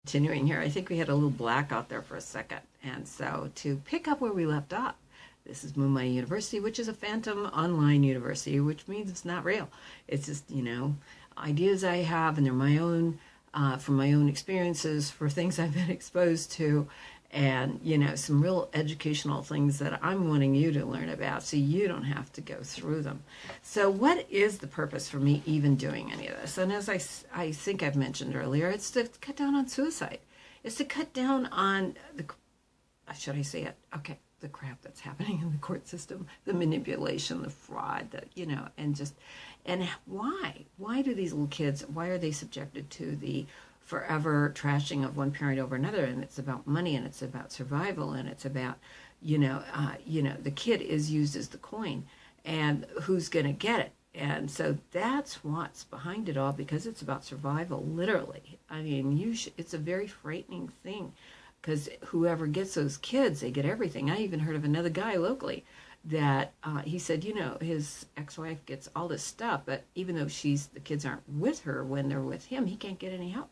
Continuing here, I think we had a little blackout there for a second. And so to pick up where we left off, this is Moo Ma University, which is a phantom online university, which means it's not real. It's just, ideas I have, and they're my own, from my own experiences, for things I've been exposed to, and, some real educational things that I'm wanting you to learn about so you don't have to go through them. So what is the purpose for me even doing any of this? And as I think I've mentioned earlier, it's to cut down on suicide. It's to cut down on should I say it? Okay, the crap that's happening in the court system, the manipulation, the fraud, and why? Why do these little kids, why are they subjected to the forever trashing of one parent over another? And it's about money, and it's about survival, and it's about, the kid is used as the coin, and who's going to get it? And so that's what's behind it all, because it's about survival, literally. I mean, it's a very frightening thing, because whoever gets those kids, they get everything. I even heard of another guy locally that he said, his ex-wife gets all this stuff, but even though the kids aren't with her when they're with him, he can't get any help.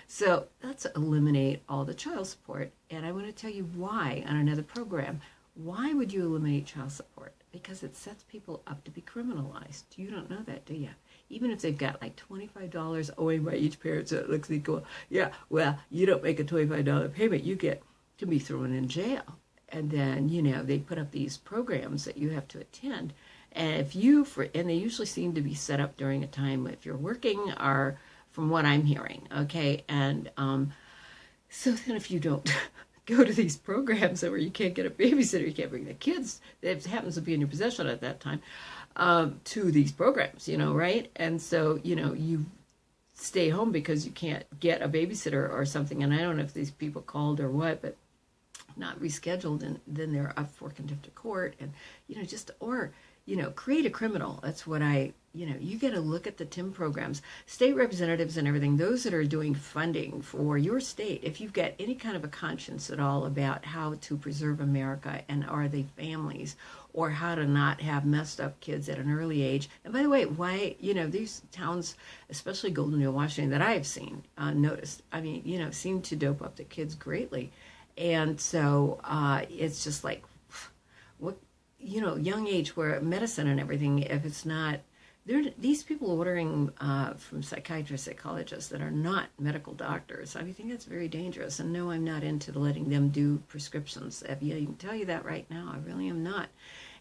So let's eliminate all the child support. And I want to tell you why on another program. Why would you eliminate child support? Because it sets people up to be criminalized. You don't know that, do you? Even if they've got like $25 owing by each parent, so it looks equal. Yeah, well, you don't make a $25 payment, you get to be thrown in jail. And then, they put up these programs that you have to attend. And and they usually seem to be set up during a time if you're working, or from what I'm hearing, okay? And so then if you don't go to these programs where you can't get a babysitter, you can't bring the kids that happens to be in your possession at that time, to these programs, right? And so, you stay home because you can't get a babysitter or something. And I don't know if these people called or what, but not rescheduled, and then they're up for contempt of court, and, create a criminal. That's what you got to look at the TIM programs, state representatives and everything, those that are doing funding for your state. If you've got any kind of a conscience at all about how to preserve America, and are they families, or how to not have messed up kids at an early age. And by the way, why, these towns, especially Golden Wheel, Washington, that I have seen, noticed, seem to dope up the kids greatly. And so it's just like, what, young age, where medicine and everything, if it's not, these people ordering from psychiatrists, psychologists that are not medical doctors, I think that's very dangerous. And no, I'm not into letting them do prescriptions. I can tell you that right now. I really am not.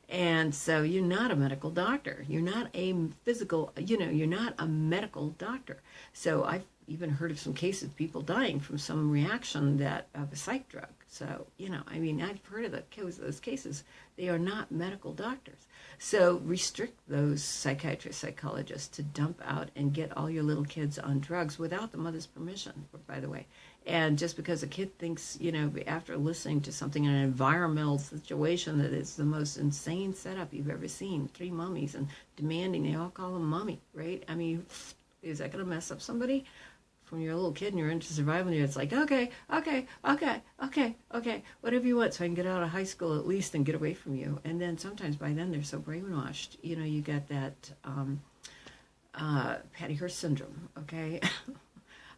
And so you're not a medical doctor. You're not a physical, you're not a medical doctor. So I've even heard of some cases of people dying from some reaction of a psych drug. So, I've heard of those cases. They are not medical doctors. So restrict those psychiatrists, psychologists to dump out and get all your little kids on drugs without the mother's permission, by the way. And just because a kid thinks, after listening to something in an environmental situation that is the most insane setup you've ever seen, 3 mummies and demanding, they all call them mommy, right? Is that going to mess up somebody? From your little kid and you're into survival, and it's like, okay, whatever you want, so I can get out of high school at least and get away from you. And then sometimes by then they're so brainwashed. You got that Patty Hearst syndrome, okay?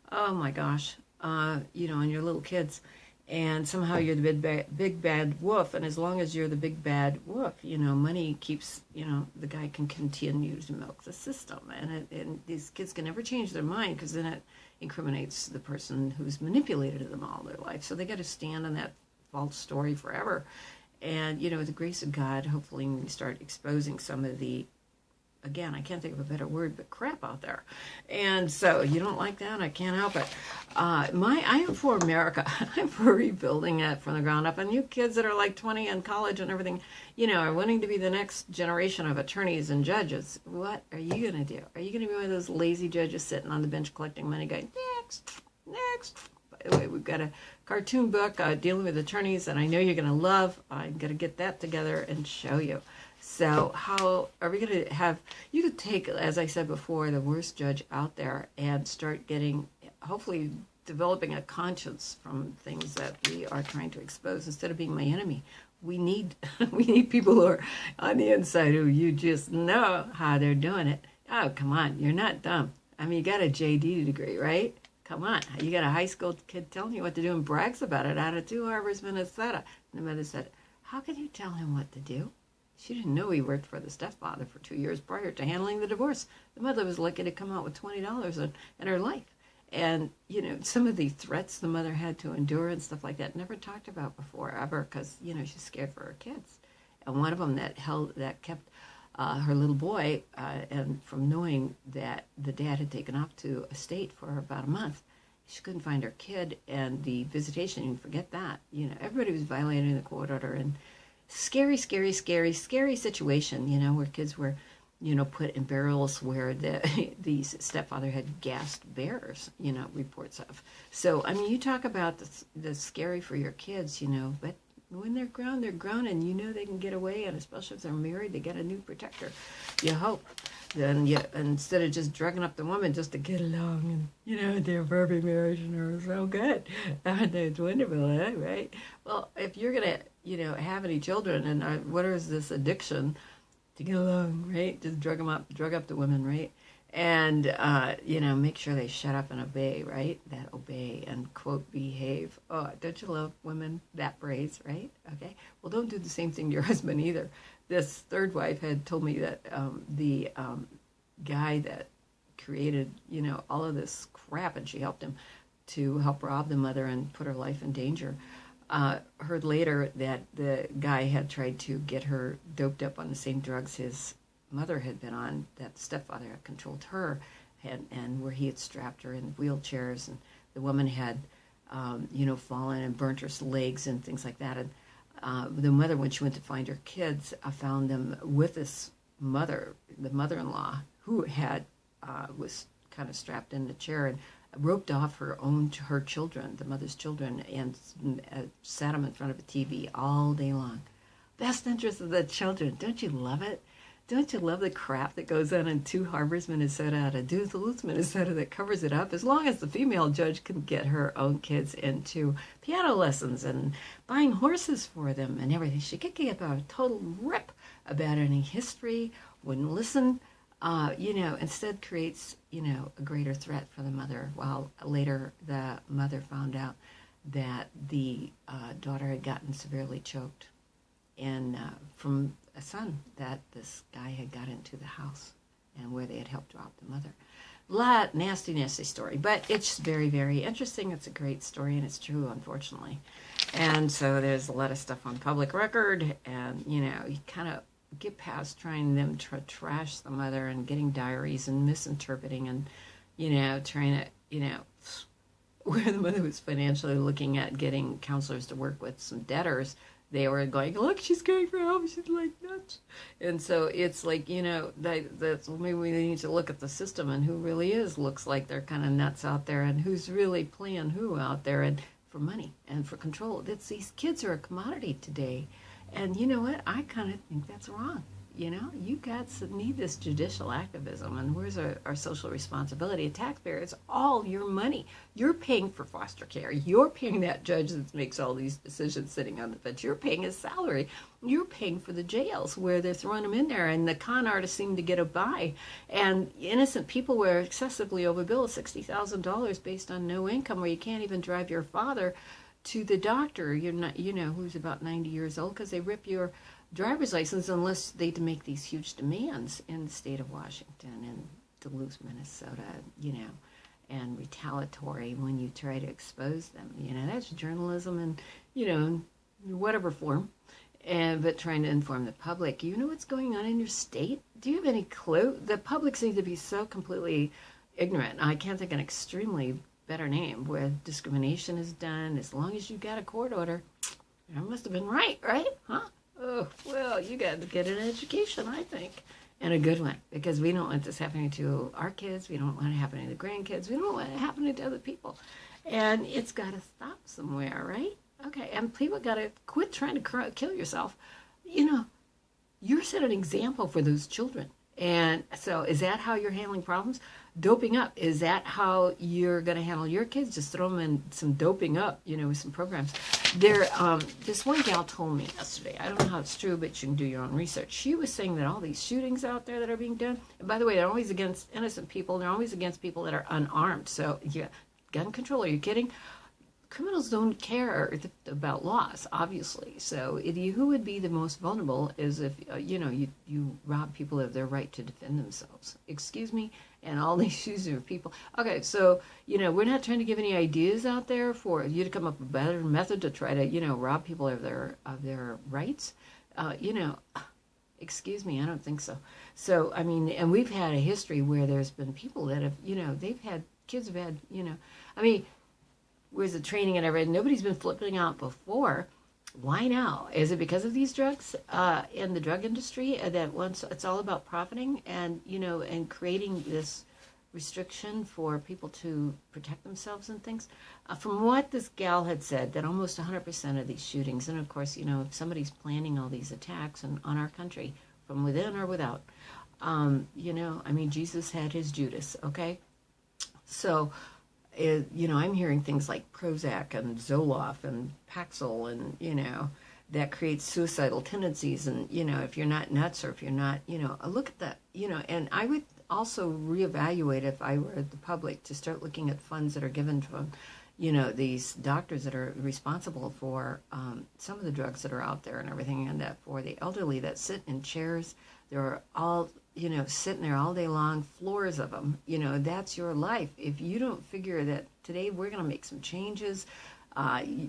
Oh my gosh. And your little kids, and somehow you're the big bad wolf, and as long as you're the big bad wolf, money keeps, the guy can continue to milk the system, and these kids can never change their mind, because then it incriminates the person who's manipulated them all their life. So they got to stand on that false story forever. And with the grace of God, hopefully when we start exposing some of the, again, I can't think of a better word, but crap out there. And so you don't like that? I can't help it. I am for America. I'm for rebuilding it from the ground up. And you kids that are like 20 in college and everything, are wanting to be the next generation of attorneys and judges. What are you going to do? Are you going to be one of those lazy judges sitting on the bench collecting money going, next? By the way, we've got a cartoon book dealing with attorneys, and I know you're going to love. I'm going to get that together and show you. So how are we going to have, you could take, as I said before, the worst judge out there and start getting, hopefully developing a conscience from things that we are trying to expose instead of being my enemy. We need people who are on the inside who you just know how they're doing it. Oh, come on, you're not dumb. You got a JD degree, right? Come on, you got a high school kid telling you what to do and brags about it out of 2 Harbors, Minnesota. And the mother said, how can you tell him what to do? She didn't know he worked for the stepfather for 2 years prior to handling the divorce. The mother was lucky to come out with $20 in her life. And, you know, some of the threats the mother had to endure and stuff like that, never talked about before, ever, because, you know, she's scared for her kids. And one of them that kept her little boy, and from knowing that the dad had taken off to a state for about a month, she couldn't find her kid, and the visitation, you can forget that. You know, everybody was violating the court order, and scary situation, you know, where kids were, you know, put in barrels where the stepfather had gassed bears, you know, reports of. So, I mean, you talk about the scary for your kids, you know, but when they're grown, and you know they can get away, and especially if they're married, they get a new protector. You hope. Then instead of just drugging up the woman just to get along, and, you know, their perfect marriage and they're so good. It's wonderful, huh? Right? Well, if you're going to, you know, have any children, and what is this addiction to get along, right? Just drug up the women, right? And, you know, make sure they shut up and obey, right? That obey and, quote, behave. Oh, don't you love women that brave, right? Okay. Well, don't do the same thing to your husband either. This third wife had told me that the guy that created, you know, all of this crap, and she helped him to help rob the mother and put her life in danger, heard later that the guy had tried to get her doped up on the same drugs his mother had been on, that the stepfather had controlled her, and where he had strapped her in wheelchairs, and the woman had, you know, fallen and burnt her legs and things like that. And the mother, when she went to find her kids, found them with this mother, the mother-in-law, who had was kind of strapped in the chair and roped off her children, the mother's children, and sat them in front of a TV all day long. Best interest of the children. Don't you love it? Don't you love the crap that goes on in 2 Harbors, Minnesota, out of Duluth, Minnesota, that covers it up? As long as the female judge can get her own kids into piano lessons and buying horses for them and everything, she could get a total rip about any history, wouldn't listen, you know, instead creates, you know, a greater threat for the mother. While later the mother found out that the daughter had gotten severely choked, and from a son that this guy had got into the house, and where they had helped drop the mother. Nasty story, but it's very, very interesting. It's a great story, and it's true, unfortunately. And so there's a lot of stuff on public record, and, you know, you kind of get past trying them to trash the mother and getting diaries and misinterpreting and, you know, trying to, you know, where the mother was financially looking at getting counselors to work with some debtors, they were going, look, she's going for help, she's like nuts. And so it's like, you know, that's maybe we need to look at the system and who really looks like they're kind of nuts out there, and who's really playing who out there, and for money and for control. These kids are a commodity today. And you know what? I kind of think that's wrong. You know, you guys need this judicial activism, and where's our social responsibility? A taxpayer, it's all your money. You're paying for foster care. You're paying that judge that makes all these decisions sitting on the bench. You're paying his salary. You're paying for the jails where they're throwing them in there, and the con artists seem to get a buy. And innocent people were excessively overbilled, $60,000 based on no income, where you can't even drive your father to the doctor. You're not, you know, who's about 90 years old, because they rip your driver's license unless they make these huge demands in the state of Washington and Duluth, Minnesota, you know, and retaliatory when you try to expose them. You know, that's journalism and, you know, in whatever form, but trying to inform the public. You know what's going on in your state? Do you have any clue? The public seems to be so completely ignorant. I can't think of an extremely better name where discrimination is done. As long as you got a court order, I must have been right? Huh? Oh, well, you got to get an education, I think, and a good one, because we don't want this happening to our kids. We don't want it happening to grandkids. We don't want it happening to other people. And it's got to stop somewhere, right? Okay, and people got to quit trying to kill yourself. You know, you're setting an example for those children. And so is that how you're handling problems? Doping up, is that how you're going to handle your kids? Just throw them in some doping up, you know, with some programs. This one gal told me yesterday, I don't know how it's true, but you can do your own research. She was saying that all these shootings out there that are being done, and by the way, they're always against innocent people. They're always against people that are unarmed. So you gun control. Are you kidding? Criminals don't care about laws, obviously. So who would be the most vulnerable is if, you rob people of their right to defend themselves. Excuse me? And all these issues are people. Okay, so, we're not trying to give any ideas out there for you to come up with a better method to try to, rob people of their rights. Excuse me, I don't think so. So, I mean, and we've had a history where there's been people that have, kids have had, where's the training and everything? Nobody's been flipping out before. Why now? Is it because of these drugs in the drug industry that once it's all about profiting and and creating this restriction for people to protect themselves and things? From what this gal had said, that almost 100% of these shootings, and of course, if somebody's planning all these attacks on our country from within or without, Jesus had his Judas, okay? So. I'm hearing things like Prozac and Zoloft and Paxil and, that creates suicidal tendencies. And, if you're not nuts or if you're not, look at that, and I would also reevaluate if I were the public to start looking at funds that are given from, these doctors that are responsible for some of the drugs that are out there and everything, and that for the elderly that sit in chairs, they're all sitting there all day long, floors of them, that's your life. If you don't figure that today we're going to make some changes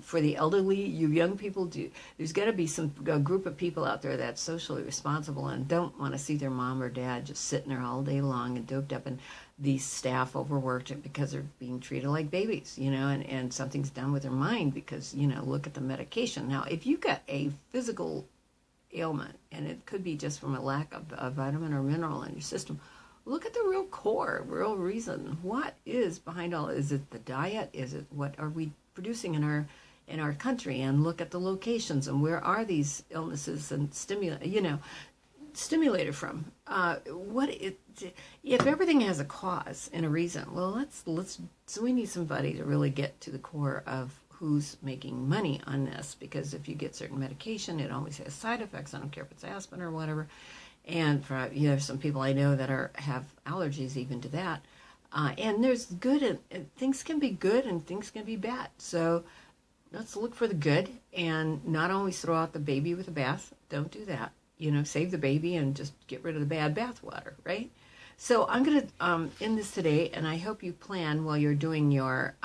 for the elderly, you young people, there's got to be a group of people out there that's socially responsible and don't want to see their mom or dad just sitting there all day long and doped up, and these staff overworked because they're being treated like babies, and something's done with their mind because, look at the medication. Now, if you got a physical ailment, and it could be just from a lack of a vitamin or mineral in your system, look at the real core, real reason. What is behind all? Is it the diet? Is it what are we producing in our country? And look at the locations and where are these illnesses and stimulated from? If everything has a cause and a reason, well, so we need somebody to really get to the core of who's making money on this, because if you get certain medication, it always has side effects. I don't care if it's aspirin or whatever. And for some people I know that have allergies even to that. And there's good and things can be good and things can be bad. So let's look for the good and not always throw out the baby with the bath. Don't do that. Save the baby and just get rid of the bad bath water, right? So I'm going to end this today, and I hope you plan while you're doing your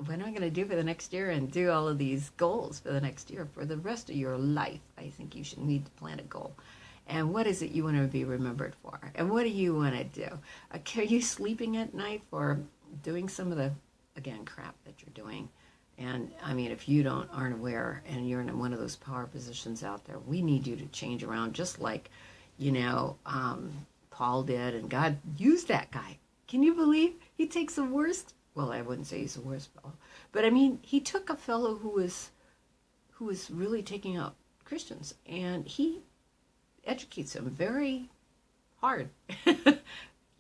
what am I going to do for the next year and do all of these goals for the next year, for the rest of your life. I think you should need to plan a goal. And what is it you want to be remembered for? And what do you want to do? Are you sleeping at night for doing some of the, again, crap that you're doing? And, if you aren't aware and you're in one of those power positions out there, we need you to change around just like, Paul did, and God used that guy. Can you believe he takes the worst? Well, I wouldn't say he's the worst fellow, but he took a fellow who was really taking out Christians, and he educates him very hard.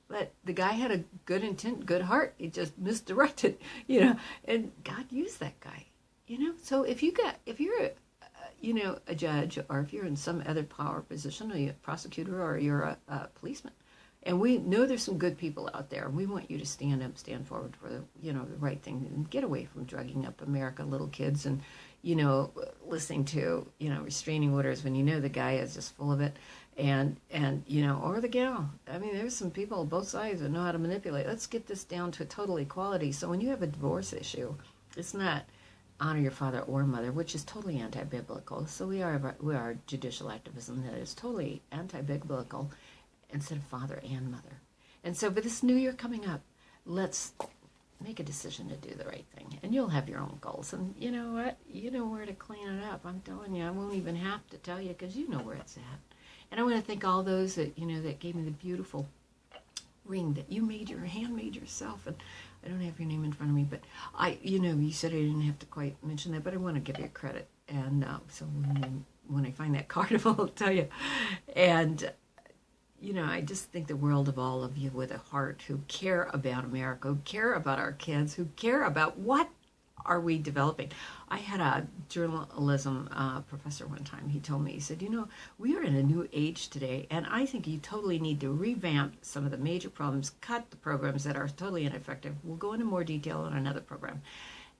But the guy had a good intent, good heart. He just misdirected, and God used that guy, So if you're a judge, or if you're in some other power position, or you're a prosecutor, or you're a policeman, and we know there's some good people out there, we want you to stand up, stand forward for the right thing, and get away from drugging up America, little kids, and listening to restraining orders when the guy is just full of it, and or the gal. There's some people on both sides that know how to manipulate. Let's get this down to total equality. So when you have a divorce issue, it's not honor your father or mother, which is totally anti-biblical. So we are judicial activism that is totally anti-biblical, instead of father and mother. And so for this new year coming up, let's make a decision to do the right thing. And you'll have your own goals. And you know what? You know where to clean it up. I'm telling you, I won't even have to tell you, because you know where it's at. And I want to thank all those that, that gave me the beautiful ring that you handmade yourself. And I don't have your name in front of me, but you said I didn't have to quite mention that, but I want to give you credit. And so when I find that card, I'll tell you. And I just think the world of all of you with a heart who care about America, who care about our kids, who care about what are we developing? I had a journalism professor one time. He told me, he said, we are in a new age today, and I think you totally need to revamp some of the major problems, cut the programs that are totally ineffective. We'll go into more detail on another program.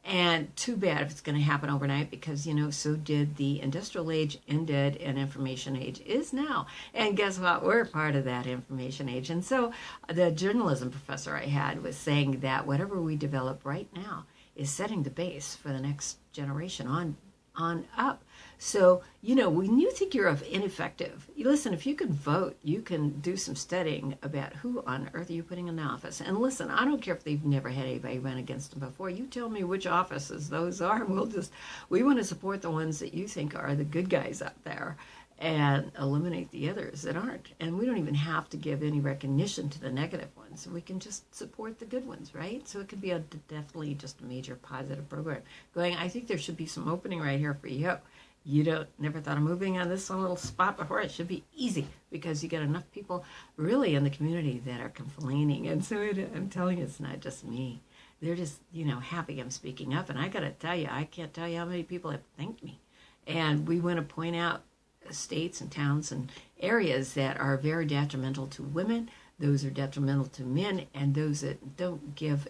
And too bad if it's going to happen overnight, because, so did the industrial age, ended, and information age is now. And guess what? We're part of that information age. And so the journalism professor I had was saying that whatever we develop right now is setting the base for the next generation on up. So, when you think you're ineffective, listen, if you can vote, you can do some studying about who on earth are you putting in the office. And listen, I don't care if they've never had anybody run against them before. You tell me which offices those are, and we want to support the ones that you think are the good guys out there and eliminate the others that aren't. And we don't even have to give any recognition to the negative ones. We can just support the good ones, right? So it could be definitely just a major positive program. I think there should be some opening right here for you. You never thought of moving on this little spot before. It should be easy because you get enough people really in the community that are complaining. And so I'm telling you, it's not just me. They're just, happy I'm speaking up. And I got to tell you, I can't tell you how many people have thanked me. And we want to point out states and towns and areas that are very detrimental to women. Those are detrimental to men, and those that don't give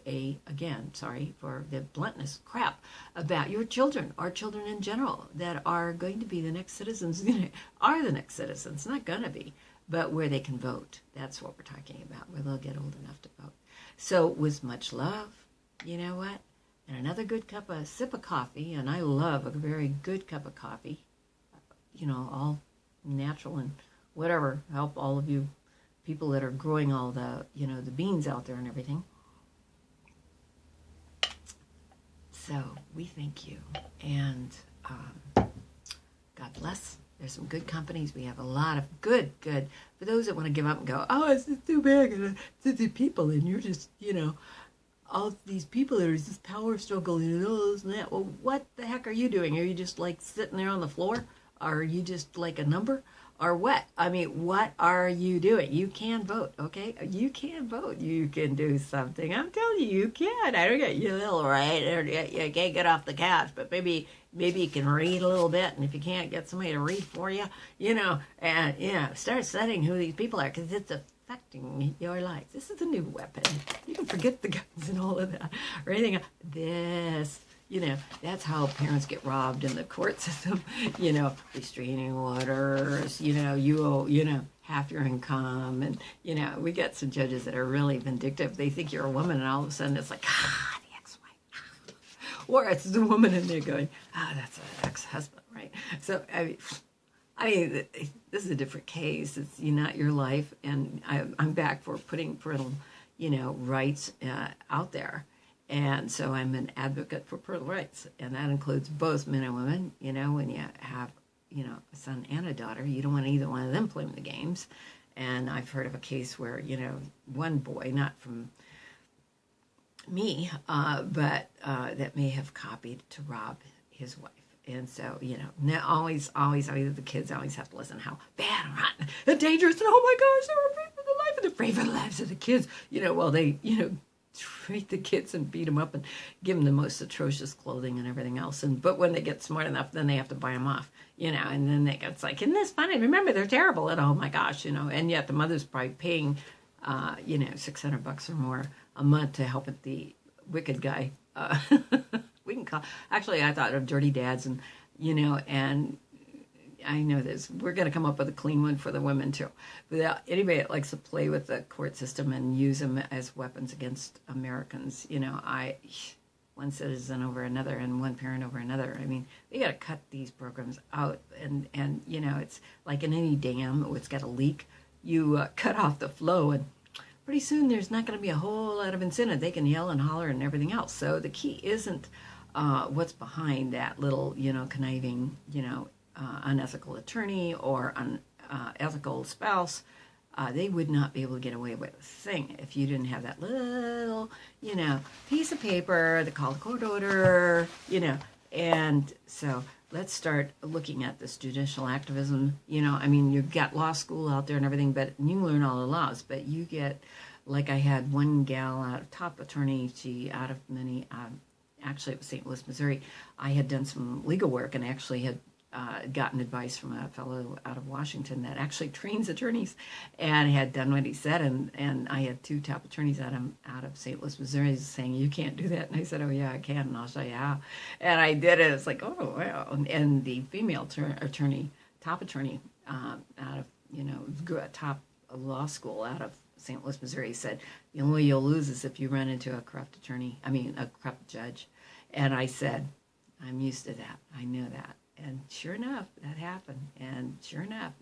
sorry for the bluntness, crap about your children, our children in general, that are going to be the next citizens, are the next citizens, not going to be, but where they can vote. That's what we're talking about, where they'll get old enough to vote. So with much love, you know what? And another good sip of coffee, and I love a very good cup of coffee, all natural and whatever, help all of you people that are growing all the, the beans out there and everything. So we thank you. And God bless. There's some good companies. We have a lot of good. For those that want to give up and go, oh, it's just too big. And it's the people, and you're just, all these people, there's this power struggle and all this and that. Well, what the heck are you doing? Are you just like sitting there on the floor? Are you just like a number? Or what? I mean, what are you doing? You can vote, okay? You can vote. You can do something. I'm telling you, you can. I don't get you little right. You can't get off the couch, but maybe you can read a little bit. And if you can't, get somebody to read for you, and start studying who these people are, because it's affecting your life. This is a new weapon. You can forget the guns and all of that or anything. This. That's how parents get robbed in the court system. Restraining orders, you owe, half your income. And, we got some judges that are really vindictive. They think you're a woman, and all of a sudden it's like, the ex-wife. Or it's the woman in there going, that's an ex-husband, right? So, I mean, this is a different case. It's not your life. And I'm back for putting parental, rights out there. And so I'm an advocate for parental rights, and that includes both men and women. When you have, a son and a daughter, you don't want either one of them playing the games. And I've heard of a case where, one boy, not from me, but that may have copied to rob his wife. And so, now always, the kids always have to listen how bad and rotten and dangerous, and oh my gosh, they're afraid for the life, and they're afraid for the lives of the kids. Well, they, treat the kids and beat them up and give them the most atrocious clothing and everything else. But when they get smart enough, then they have to buy them off, and then it's like, isn't this funny? Remember, they're terrible. And oh my gosh, and yet the mother's probably paying, $600 or more a month to help with the wicked guy. We can call, actually, I thought of dirty dads and, and I know this. We're going to come up with a clean one for the women, too. Without anybody that likes to play with the court system and use them as weapons against Americans. One citizen over another and one parent over another. I mean, we got to cut these programs out. And it's like in any dam, it's got a leak. You cut off the flow, and pretty soon there's not going to be a whole lot of incentive. They can yell and holler and everything else. So the key isn't what's behind that little, conniving, unethical attorney or unethical spouse. They would not be able to get away with a thing if you didn't have that little, piece of paper that called a court order, And so let's start looking at this judicial activism. You've got law school out there and everything, but you can learn all the laws. But you get, like I had one gal out of top attorney, she out of many actually it was St. Louis, Missouri. I had done some legal work and actually had gotten advice from a fellow out of Washington that actually trains attorneys, and had done what he said. And I had two top attorneys out of St. Louis, Missouri, saying, you can't do that. And I said, oh yeah, I can, and I'll show you how. And I did it. It's like, oh wow. And the female attorney, top attorney out of, top law school out of St. Louis, Missouri, said, the only way you'll lose is if you run into a corrupt a corrupt judge. And I said, I'm used to that. I know that. And sure enough, that happened. And sure enough,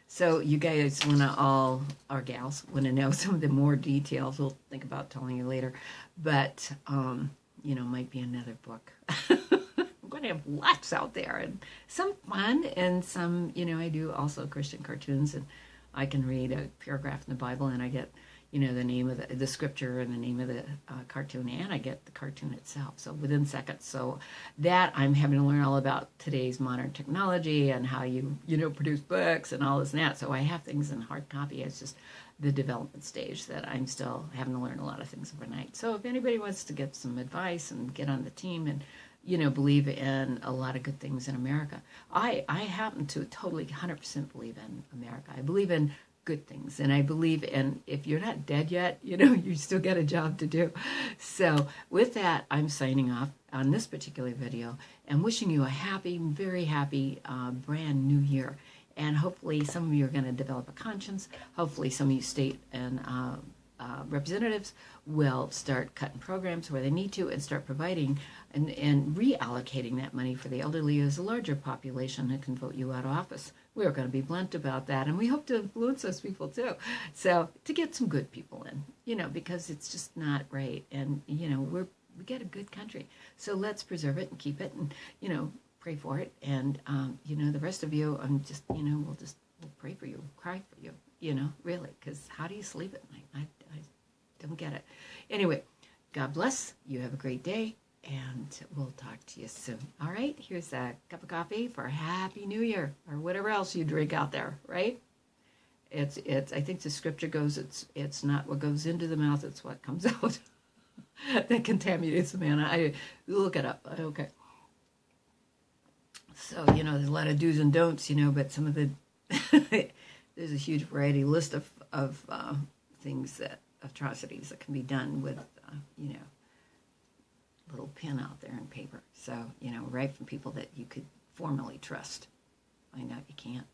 So you guys want to our gals want to know some of the more details. We'll think about telling you later. But, might be another book. I'm going to have lots out there, and some fun, and some, I do also Christian cartoons, and I can read a paragraph in the Bible, and I get, the name of the scripture and the name of the cartoon, and I get the cartoon itself. So within seconds. So that I'm having to learn all about today's modern technology and how you, produce books and all this and that. So I have things in hard copy. It's just the development stage that I'm still having to learn a lot of things overnight. So if anybody wants to get some advice and get on the team and, believe in a lot of good things in America, I happen to totally 100% believe in America. I believe in good things, and I believe in, if you're not dead yet, you still got a job to do. So with that, I'm signing off on this particular video and wishing you a happy, very happy brand new year. And hopefully some of you are going to develop a conscience. Hopefully some of you state and representatives will start cutting programs where they need to and start providing and reallocating that money for the elderly as a larger population that can vote you out of office. We're going to be blunt about that, and we hope to influence those people too. So to get some good people in, because it's just not right. And, we get a good country. So let's preserve it and keep it and, pray for it. And, the rest of you, I'm just, we'll pray for you, cry for you, really, because how do you sleep at night? I don't get it. Anyway, God bless. You have a great day, and we'll talk to you soon. All right, here's a cup of coffee for a Happy New Year, or whatever else you drink out there, right? It's. I think the scripture goes, it's not what goes into the mouth, it's what comes out that contaminates the man. I look it up. Okay. So, there's a lot of do's and don'ts, but some of the, there's a huge variety list of things atrocities that can be done with, little pen out there in paper. So, right from people that you could formally trust. Find out you can't.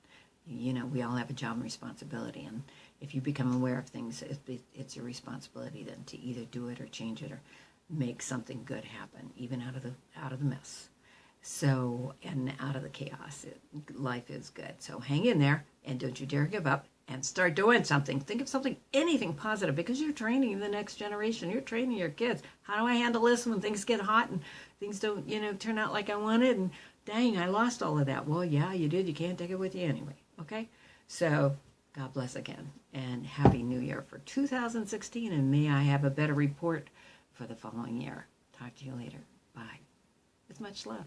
We all have a job and responsibility, and if you become aware of things, it's your responsibility then to either do it or change it or make something good happen, even out of the mess. So, and out of the chaos, life is good. So hang in there, and don't you dare give up, and start doing something. Think of something, anything positive, because you're training the next generation. You're training your kids. How do I handle this when things get hot and things don't, turn out like I wanted? And dang, I lost all of that. Well, yeah, you did. You can't take it with you anyway. Okay? So God bless again, and Happy New Year for 2016, and may I have a better report for the following year. Talk to you later. Bye. With much love.